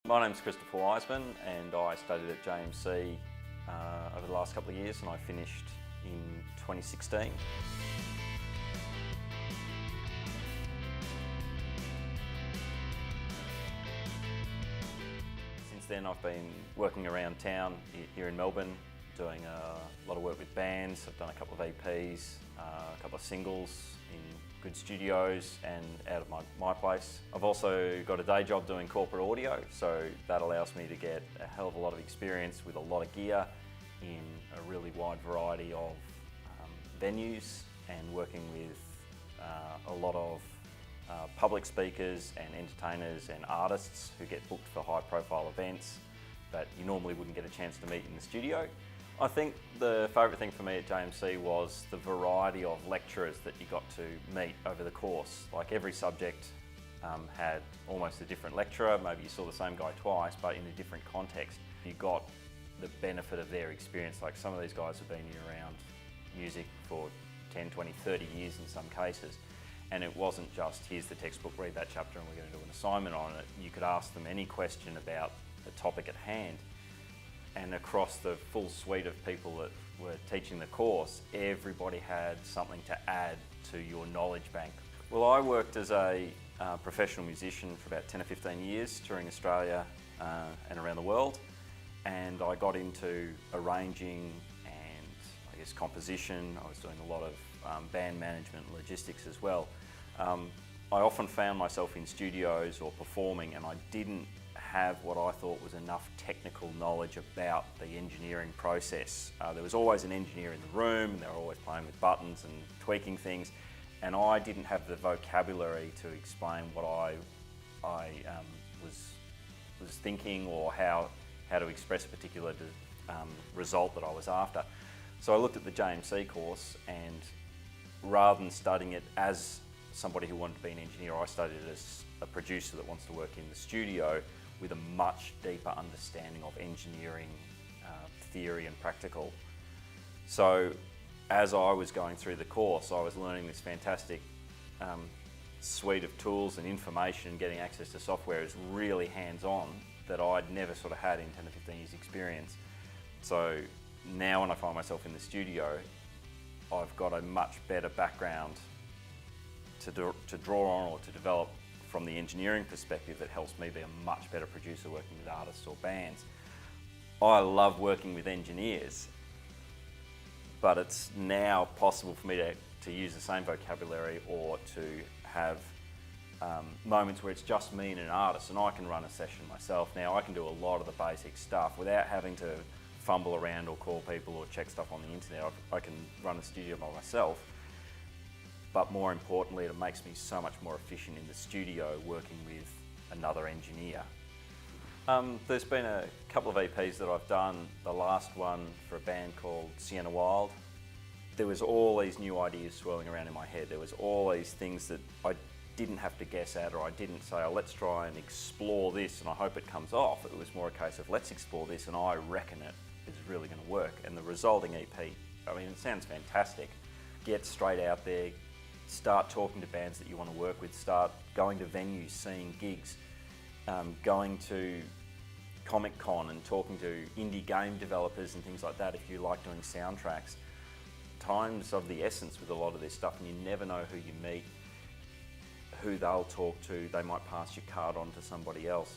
My name's Christopher Wiseman and I studied at JMC over the last couple of years, and I finished in 2016. Since then I've been working around town here in Melbourne, doing a lot of work with bands. I've done a couple of EPs, a couple of singles in good studios and out of my place. I've also got a day job doing corporate audio, so that allows me to get a hell of a lot of experience with a lot of gear in a really wide variety of venues, and working with a lot of public speakers and entertainers and artists who get booked for high profile events that you normally wouldn't get a chance to meet in the studio. I think the favourite thing for me at JMC was the variety of lecturers that you got to meet over the course. Like every subject had almost a different lecturer. Maybe you saw the same guy twice, but in a different context. You got the benefit of their experience. Like some of these guys have been around music for 10, 20, 30 years in some cases. And it wasn't just, here's the textbook, read that chapter and we're going to do an assignment on it. You could ask them any question about the topic at hand. And across the full suite of people that were teaching the course, everybody had something to add to your knowledge bank. Well, I worked as a professional musician for about 10 or 15 years, touring Australia and around the world. And I got into arranging and I guess composition. I was doing a lot of band management and logistics as well. I often found myself in studios or performing, and I didn't have what I thought was enough technical knowledge about the engineering process. There was always an engineer in the room and they were always playing with buttons and tweaking things, and I didn't have the vocabulary to explain what I was thinking, or how to express a particular result that I was after. So I looked at the JMC course, and rather than studying it as somebody who wanted to be an engineer, I studied it as a producer that wants to work in the studio with a much deeper understanding of engineering, theory and practical. So as I was going through the course, I was learning this fantastic suite of tools and information. Getting access to software is really hands-on, that I'd never sort of had in 10 to 15 years experience. So now when I find myself in the studio, I've got a much better background to draw on or to develop from the engineering perspective that helps me be a much better producer working with artists or bands. I love working with engineers, but it's now possible for me to use the same vocabulary, or to have moments where it's just me and an artist, and I can run a session myself. Now I can do a lot of the basic stuff without having to fumble around or call people or check stuff on the internet. I can run a studio by myself. But more importantly, it makes me so much more efficient in the studio working with another engineer. There's been a couple of EPs that I've done. The last one for a band called Sienna Wild. There was all these new ideas swirling around in my head. There was all these things that I didn't have to guess at, or I didn't say, oh, let's try and explore this and I hope it comes off. It was more a case of, let's explore this and I reckon it is really going to work. And the resulting EP, I mean, it sounds fantastic. Get straight out there, start talking to bands that you want to work with, start going to venues, seeing gigs, going to Comic Con and talking to indie game developers and things like that if you like doing soundtracks. Time's of the essence with a lot of this stuff, and you never know who you meet, who they'll talk to. They might pass your card on to somebody else.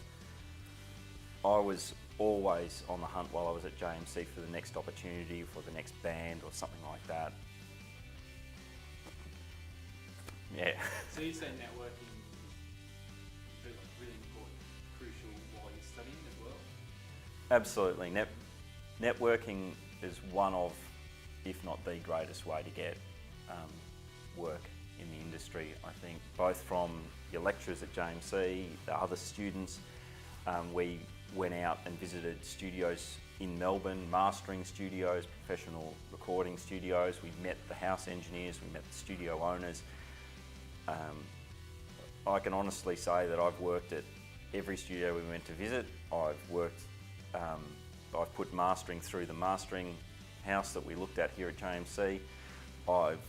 I was always on the hunt while I was at JMC for the next opportunity, for the next band or something like that. Yeah. So you say networking is really important, crucial while you're studying as well? Absolutely. Networking is one of, if not the greatest way to get work in the industry. I think both from your lecturers at JMC, the other students. We went out and visited studios in Melbourne, mastering studios, professional recording studios. We met the house engineers, we met the studio owners. I can honestly say that I've worked at every studio we went to visit. I've put mastering through the mastering house that we looked at here at JMC. I've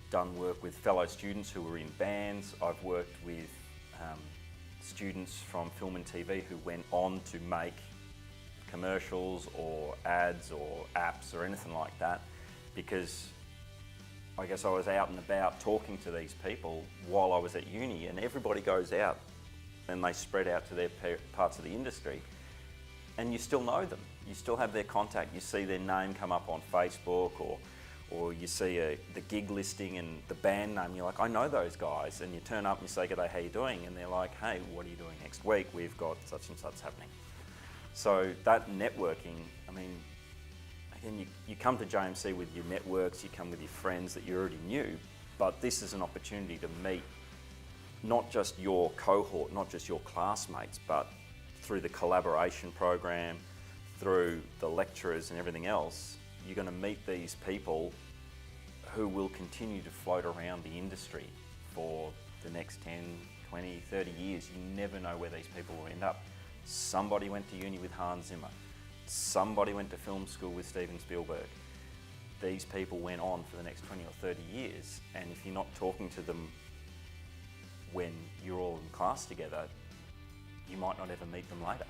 done work with fellow students who were in bands. I've worked with students from film and TV who went on to make commercials or ads or apps or anything like that, because I guess I was out and about talking to these people while I was at uni, and everybody goes out and they spread out to their parts of the industry, and you still know them. You still have their contact. You see their name come up on Facebook, or you see the gig listing and the band name. You're like, I know those guys. And you turn up and you say, g'day, how you doing? And they're like, hey, what are you doing next week? We've got such and such happening. So that networking, I mean, again, you come to JMC with your networks, you come with your friends that you already knew, but this is an opportunity to meet not just your cohort, not just your classmates, but through the collaboration program, through the lecturers and everything else, you're going to meet these people who will continue to float around the industry for the next 10, 20, 30 years. You never know where these people will end up. Somebody went to uni with Hans Zimmer. Somebody went to film school with Steven Spielberg. These people went on for the next 20 or 30 years, and if you're not talking to them when you're all in class together, you might not ever meet them later.